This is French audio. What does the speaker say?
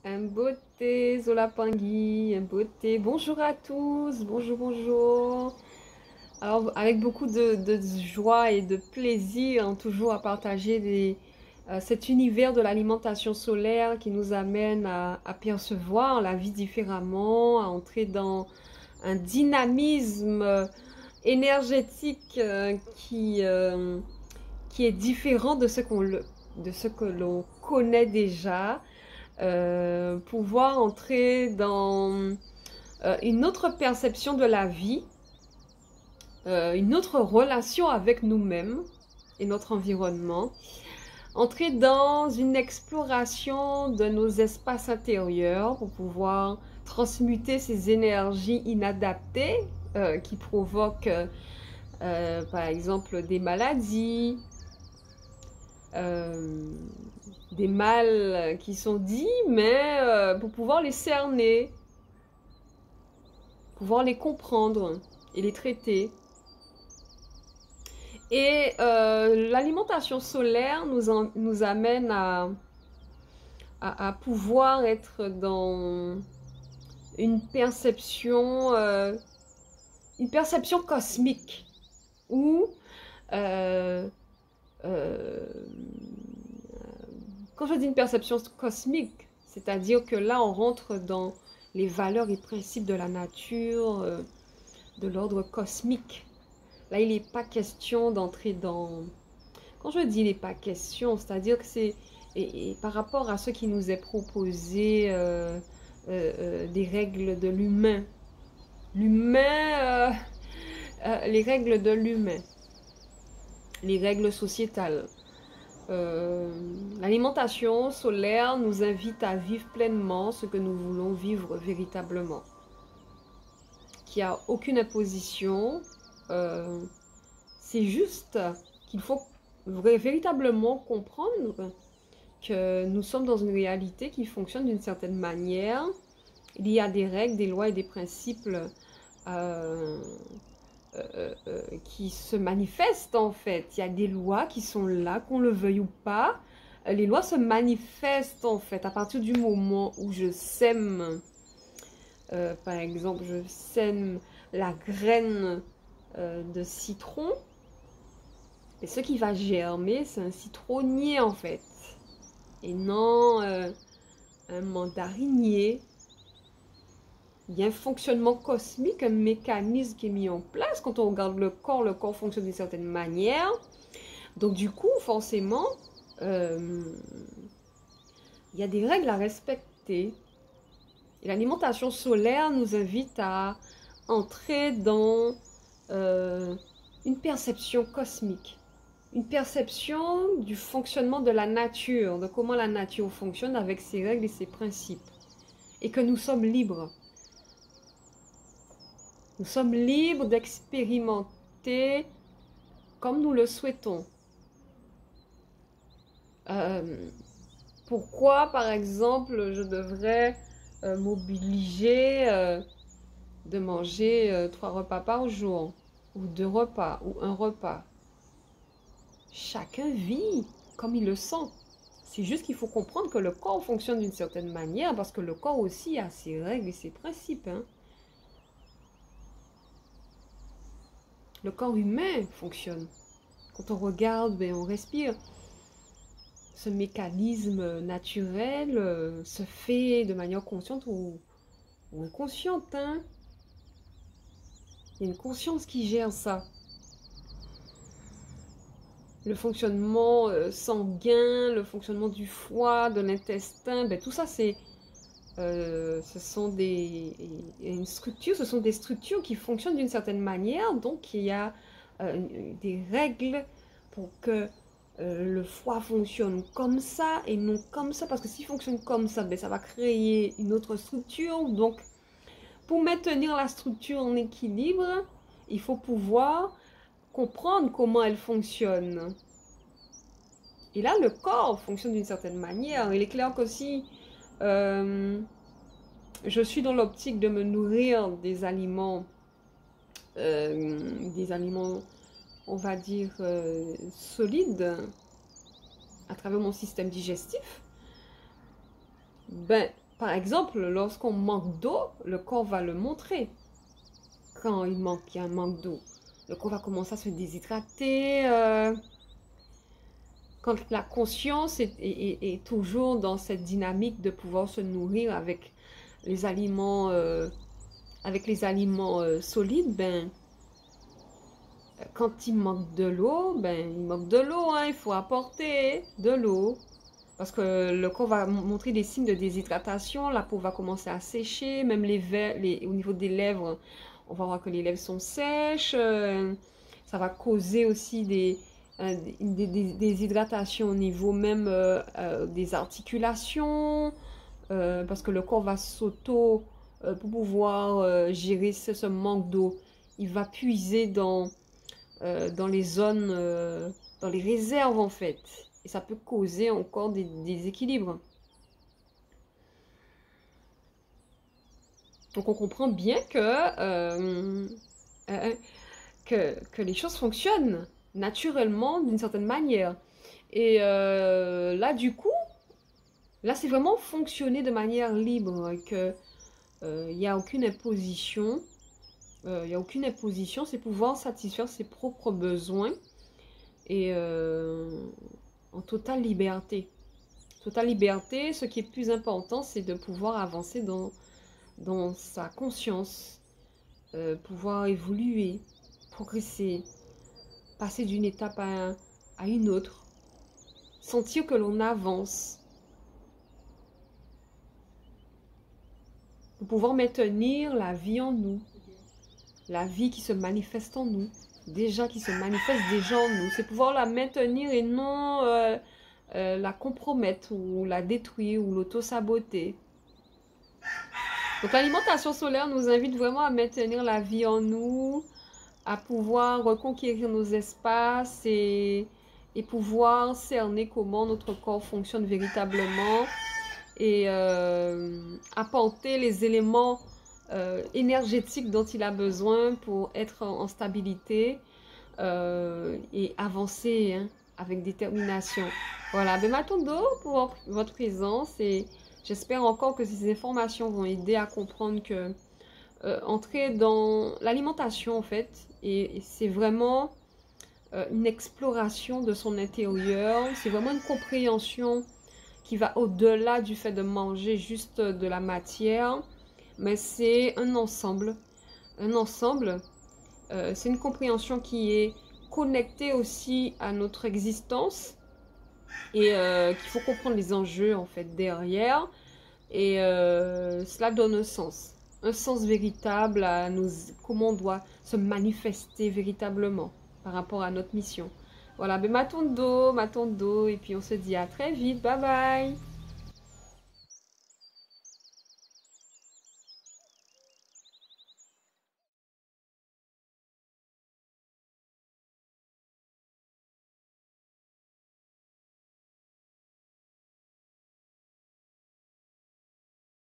Un beauté, Zola Pangui, un beauté. Bonjour à tous, bonjour, bonjour. Alors, avec beaucoup de joie et de plaisir, hein, toujours à partager cet univers de l'alimentation solaire qui nous amène à percevoir la vie différemment, à entrer dans un dynamisme énergétique qui est différent de de ce que l'on connaît déjà. Pouvoir entrer dans une autre perception de la vie, une autre relation avec nous-mêmes et notre environnement, entrer dans une exploration de nos espaces intérieurs pour pouvoir transmuter ces énergies inadaptées qui provoquent par exemple des maladies, euh, des mal qui sont dits, mais pour pouvoir les cerner, pouvoir les comprendre et les traiter. Et l'alimentation solaire nous amène à pouvoir être dans une perception cosmique où euh, euh, quand je dis une perception cosmique, c'est-à-dire que là on rentre dans les valeurs et principes de la nature, de l'ordre cosmique. Là, il n'est pas question d'entrer dans... Quand je dis il n'est pas question, c'est-à-dire que c'est... Et par rapport à ce qui nous est proposé des règles de l'humain. L'humain, les règles de l'humain, les règles sociétales. L'alimentation solaire nous invite à vivre pleinement ce que nous voulons vivre véritablement. Qu'il n'y a aucune imposition, c'est juste qu'il faut véritablement comprendre que nous sommes dans une réalité qui fonctionne d'une certaine manière. Il y a des règles, des lois et des principes qui se manifestent en fait. Il y a des lois qui sont là, qu'on le veuille ou pas. Les lois se manifestent en fait à partir du moment où je sème, par exemple, je sème la graine de citron. Et ce qui va germer, c'est un citronnier en fait. Et non un mandarinier. Il y a un fonctionnement cosmique, un mécanisme qui est mis en place. Quand on regarde le corps fonctionne d'une certaine manière. Donc du coup, forcément, euh, il y a des règles à respecter. Et l'alimentation solaire nous invite à entrer dans une perception cosmique. Une perception du fonctionnement de la nature, de comment la nature fonctionne avec ses règles et ses principes. Et que nous sommes libres. Nous sommes libres d'expérimenter comme nous le souhaitons. Euh, Pourquoi, par exemple, je devrais m'obliger de manger 3 repas par jour, ou 2 repas, ou un repas? Chacun vit comme il le sent. C'est juste qu'il faut comprendre que le corps fonctionne d'une certaine manière, parce que le corps aussi a ses règles et ses principes. Hein. Le corps humain fonctionne. Quand on regarde, ben, on respire. Ce mécanisme naturel se fait de manière consciente ou inconsciente. Hein. Il y a une conscience qui gère ça. Le fonctionnement sanguin, le fonctionnement du foie, de l'intestin, ben, tout ça, ce sont une structure, ce sont des structures qui fonctionnent d'une certaine manière. Donc, il y a des règles pour que le foie fonctionne comme ça et non comme ça. Parce que s'il fonctionne comme ça, ben, ça va créer une autre structure. Donc, pour maintenir la structure en équilibre, il faut pouvoir comprendre comment elle fonctionne. Et là, le corps fonctionne d'une certaine manière. Il est clair que si euh, je suis dans l'optique de me nourrir des aliments, on va dire, solides à travers mon système digestif, ben, par exemple, lorsqu'on manque d'eau, le corps va le montrer. Quand il y a un manque d'eau, le corps va commencer à se déshydrater. Quand la conscience est toujours dans cette dynamique de pouvoir se nourrir les aliments, avec les aliments solides, ben, quand il manque de l'eau, ben, il manque de l'eau, hein, il faut apporter de l'eau. Parce que le corps va montrer des signes de déshydratation, la peau va commencer à sécher, même au niveau des lèvres, on va voir que les lèvres sont sèches. Ça va causer aussi des déshydratations au niveau même des articulations, parce que le corps va pour pouvoir gérer ce manque d'eau, il va puiser dans les zones, dans les réserves en fait. Et ça peut causer encore des déséquilibres. Donc on comprend bien que les choses fonctionnent naturellement d'une certaine manière. Et là du coup, là c'est vraiment fonctionner de manière libre, que il n'y a aucune imposition. Il n'y a aucune imposition, c'est pouvoir satisfaire ses propres besoins et en totale liberté. Totale liberté, ce qui est plus important, c'est de pouvoir avancer dans sa conscience, pouvoir évoluer, progresser, passer d'une étape à une autre, sentir que l'on avance, pour pouvoir maintenir la vie en nous, la vie qui se manifeste en nous, qui se manifeste déjà en nous, c'est pouvoir la maintenir et non la compromettre ou la détruire ou l'auto-saboter. Donc l'alimentation solaire nous invite vraiment à maintenir la vie en nous, à pouvoir reconquérir nos espaces et pouvoir cerner comment notre corps fonctionne véritablement et apporter les éléments énergétiques dont il a besoin pour être en stabilité et avancer hein, avec détermination. Voilà, ben Matondo pour votre présence et j'espère encore que ces informations vont aider à comprendre que entrer dans l'alimentation en fait, et c'est vraiment une exploration de son intérieur, c'est vraiment une compréhension qui va au-delà du fait de manger juste de la matière, mais c'est un ensemble. Un ensemble, c'est une compréhension qui est connectée aussi à notre existence et qu'il faut comprendre les enjeux en fait derrière et cela donne un sens véritable à comment on doit se manifester véritablement par rapport à notre mission. Voilà, ben Matondo, et puis on se dit à très vite, bye bye.